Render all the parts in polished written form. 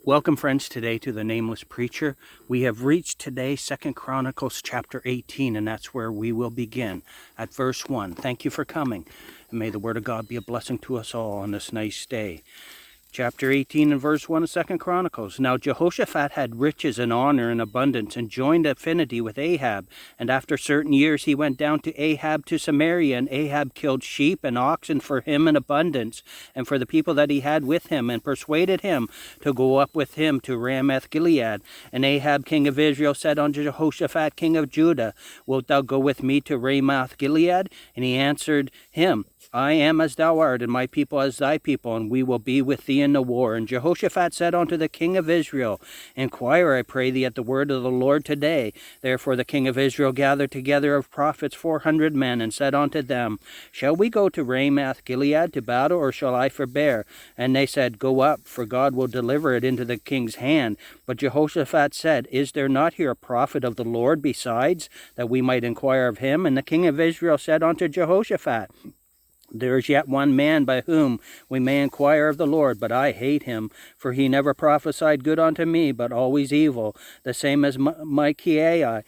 Welcome, friends, today to the Nameless Preacher. We have reached today 2 Chronicles chapter 18, and that's where we will begin at verse 1. Thank you for coming, and may the Word of God be a blessing to us all on this nice day. Chapter 18 and verse 1 of 2 Chronicles. Now Jehoshaphat had riches and honor and abundance, and joined affinity with Ahab. And after certain years he went down to Ahab to Samaria, and Ahab killed sheep and oxen for him in abundance, and for the people that he had with him, and persuaded him to go up with him to Ramoth Gilead. And Ahab king of Israel said unto Jehoshaphat king of Judah, Wilt thou go with me to Ramoth Gilead? And he answered him, I am as thou art, and my people as thy people, and we will be with thee in the war. And Jehoshaphat said unto the king of Israel, Inquire, I pray thee, at the word of the Lord today. Therefore the king of Israel gathered together of prophets 400 men, and said unto them, Shall we go to Ramoth Gilead to battle, or shall I forbear? And they said, Go up, for God will deliver it into the king's hand. But Jehoshaphat said, Is there not here a prophet of the Lord besides, that we might inquire of him? And the king of Israel said unto Jehoshaphat, There is yet one man by whom we may inquire of the Lord, but I hate him, for he never prophesied good unto me, but always evil, the same as Micaiah,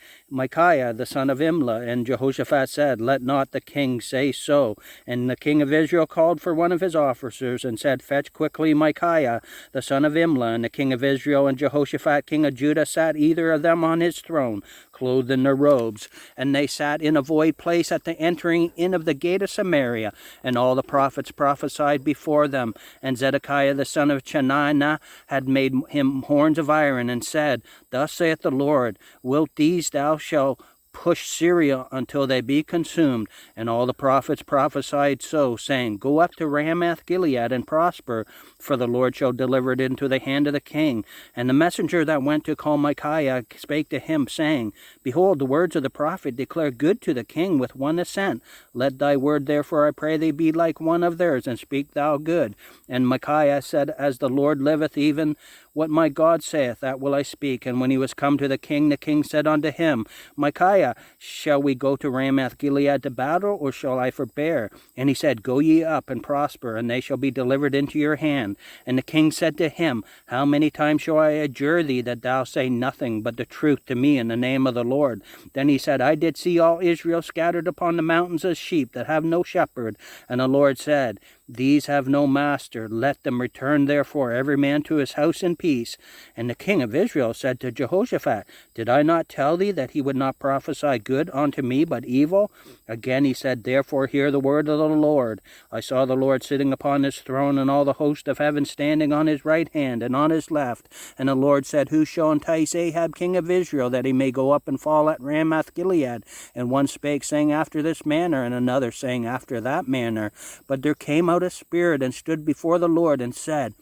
the son of Imlah. And Jehoshaphat said, Let not the king say so. And the king of Israel called for one of his officers, and said, Fetch quickly Micaiah, the son of Imlah. And the king of Israel and Jehoshaphat king of Judah sat either of them on his throne, clothed in their robes. And they sat in a void place at the entering in of the gate of Samaria. And all the prophets prophesied before them. And Zedekiah the son of Chenaanah had made him horns of iron, and said, Thus saith the Lord, Wilt these thou shalt push Syria until they be consumed? And all the prophets prophesied so, saying, Go up to Ramoth Gilead and prosper, for the Lord shall deliver it into the hand of the king. And the messenger that went to call Micaiah spake to him, saying, Behold, the words of the prophet declare good to the king with one assent. Let thy word therefore, I pray thee, be like one of theirs, and speak thou good. And Micaiah said, As the Lord liveth, even what my God saith, that will I speak. And when he was come to the king said unto him, Micaiah, shall we go to Ramoth Gilead to battle, or shall I forbear? And he said, Go ye up and prosper, and they shall be delivered into your hand. And the king said to him, How many times shall I adjure thee that thou say nothing but the truth to me in the name of the Lord? Then he said, I did see all Israel scattered upon the mountains as sheep that have no shepherd. And the Lord said, These have no master. Let them return therefore every man to his house in peace. And the king of Israel said to Jehoshaphat, Did I not tell thee that he would not prophesy good unto me, but evil? Again he said, Therefore hear the word of the Lord. I saw the Lord sitting upon his throne, and all the host of heaven standing on his right hand and on his left. And the Lord said, Who shall entice Ahab king of Israel, that he may go up and fall at Ramoth Gilead? And one spake, saying, After this manner, and another saying, After that manner. But there came out a spirit, and stood before the Lord, and said,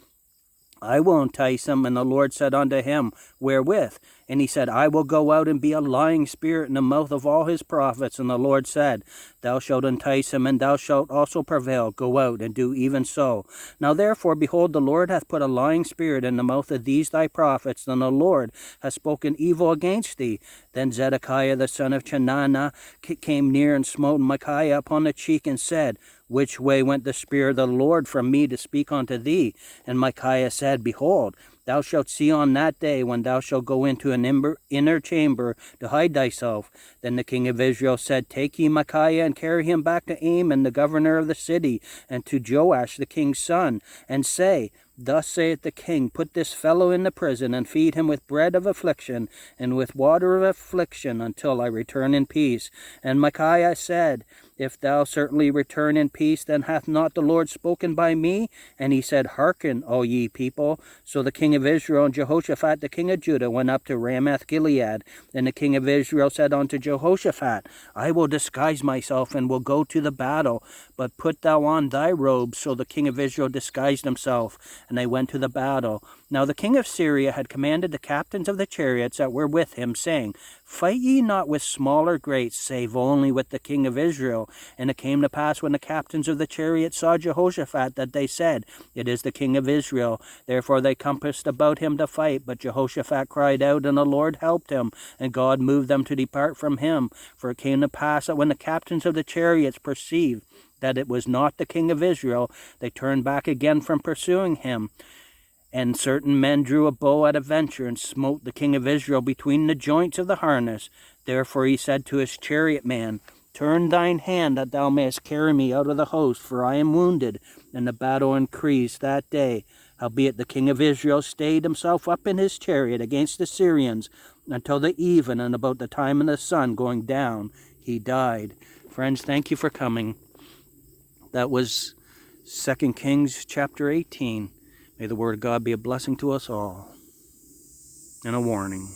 I will entice him. And the Lord said unto him, Wherewith? And he said, I will go out and be a lying spirit in the mouth of all his prophets. And the Lord said, Thou shalt entice him, and thou shalt also prevail. Go out and do even so. Now therefore, behold, the Lord hath put a lying spirit in the mouth of these thy prophets, and the Lord hath spoken evil against thee. Then Zedekiah the son of Chenaanah came near, and smote Micaiah upon the cheek, and said, Which way went the Spirit of the Lord from me to speak unto thee? And Micaiah said, Behold, thou shalt see on that day, when thou shalt go into an inner chamber to hide thyself. Then the king of Israel said, Take ye Micaiah, and carry him back to Amon, the governor of the city, and to Joash the king's son, and say, Thus saith the king, Put this fellow in the prison, and feed him with bread of affliction, and with water of affliction, until I return in peace. And Micaiah said, If thou certainly return in peace, then hath not the Lord spoken by me? And he said, Hearken, all ye people. So the king of Israel and Jehoshaphat the king of Judah went up to Ramoth Gilead. And the king of Israel said unto Jehoshaphat, I will disguise myself, and will go to the battle, but put thou on thy robes. So the king of Israel disguised himself, and they went to the battle. Now the king of Syria had commanded the captains of the chariots that were with him, saying, Fight ye not with small or great, save only with the king of Israel. And it came to pass, when the captains of the chariots saw Jehoshaphat, that they said, It is the king of Israel. Therefore they compassed about him to fight. But Jehoshaphat cried out, and the Lord helped him, and God moved them to depart from him. For it came to pass that when the captains of the chariots perceived that it was not the king of Israel, they turned back again from pursuing him. And certain men drew a bow at a venture, and smote the king of Israel between the joints of the harness. Therefore he said to his chariot man, Turn thine hand, that thou mayest carry me out of the host, for I am wounded. And the battle increased that day. Howbeit the king of Israel stayed himself up in his chariot against the Syrians until the even, and about the time of the sun going down, he died. Friends, thank you for coming. That was 2 Kings chapter 18. May the word of God be a blessing to us all and a warning.